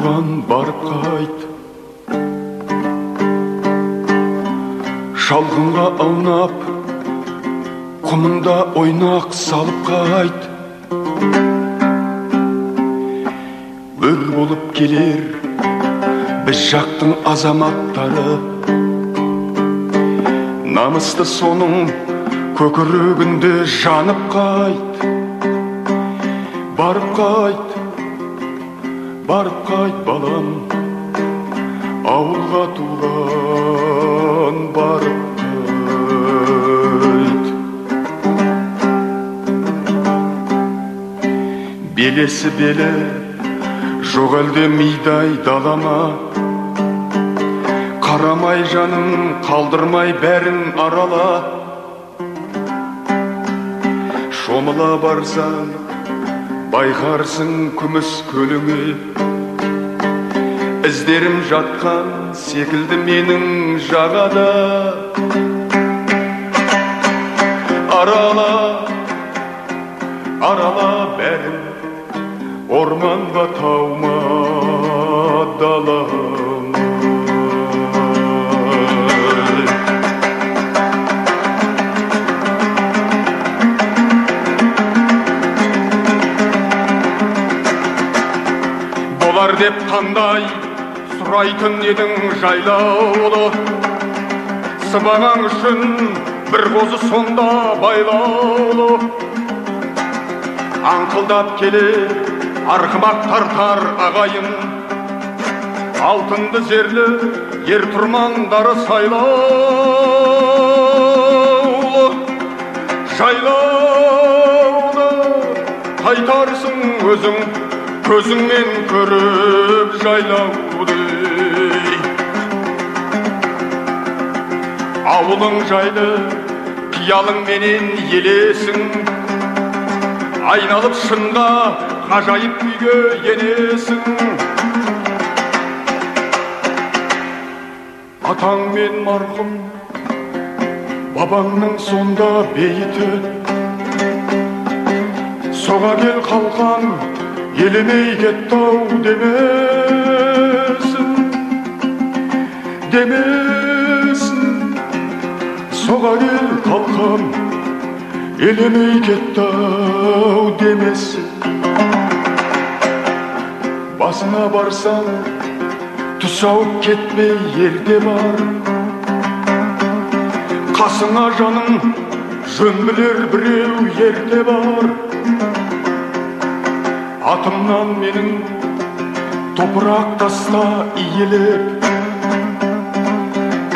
туған барып қайт. Шалғынға аунап, құмында ойнақ салып қайт. Өр болып келер біз жақтың азаматтары, намысты соның көкірегінде жанып қайт. Барып қайт, барып қайт балам, ауылға туған барып қайт. Белесі белі жоқ әлде мидай далама, қарамай жаным қалдырмай бәрін арала. Шомыла барсаң байқарсың күміс көліңе, іздерім жатқан секілді менің жағада. Арала, арала бәрін, орманға таума далама. Болар деп қандай сұрайтын едің жайлаулы, сыбағаң үшін бір қозы сонда байлаулы. Аңқылдап келе арғымақ тартар ағайын, алтынды зерлі ер тұрмандары сайлаулы. Жайлаулы қайтарсың өзің, көзіңмен көріп жайлауды. Ауылың жайлы қиялыңменен елесің, айналып шынға ғажайып күйге енесің. Атаң мен марқұм бабаңның сонда бейіті, соға кел қалқан елемей кетті-ау демесін, демесін. Соға кел қалқан елемей кетті-ау демесін. Басына барсаң түс ауып кетпей ерте бар, қасыңа жаның жөн білер біреу ерте бар. Атымнан менің топырақ таста иелеп,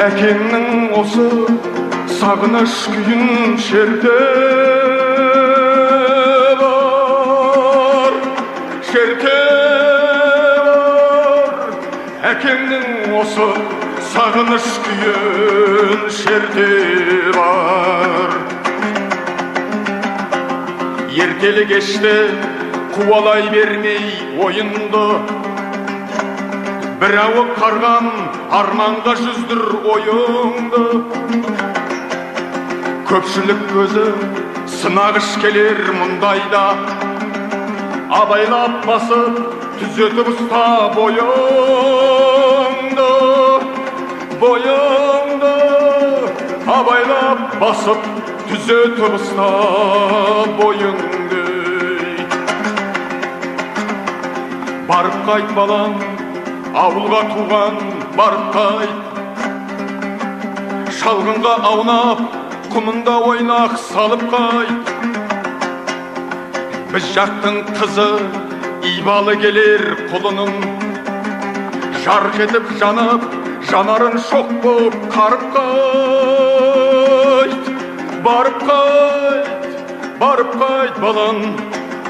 әкеңнің осы сағыныш күйін шерте бар, шерте бар. Әкеңнің осы сағыныш күйін шерте бар. Ертелі кеште қуалай бермей ойынды, бір ауық қарған арманға жүздір ойыңды. Көпшілік көзі сынағыш келер мұндайда, абайлап басып түзетіп ұста бойыңды, бойыңды. Абайлап басып түзетіп ұста бойыңды. Барып қайт балам, ауылға туған барып қайт. Шалғынға аунап, құмында ойнақ салып қайт. Біз жақтың қызы ибалы келер құлының, жарқ етіп жанып, жанарын шоқ болып қарып қайт. Барып қайт, барып қайт балам,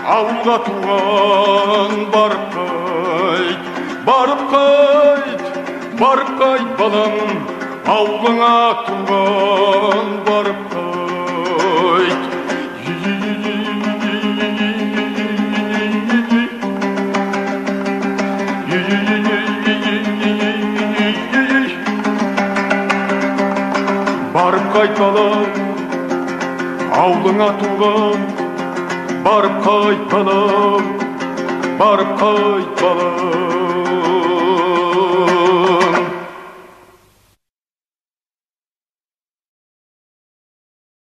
ауылға туған барып қайт. Барып қайт, барып қайт балам, ауылыңа туған барып қайт. Барып қайт балам, ауылыңа туған барып қайт балам, барып қайт балам.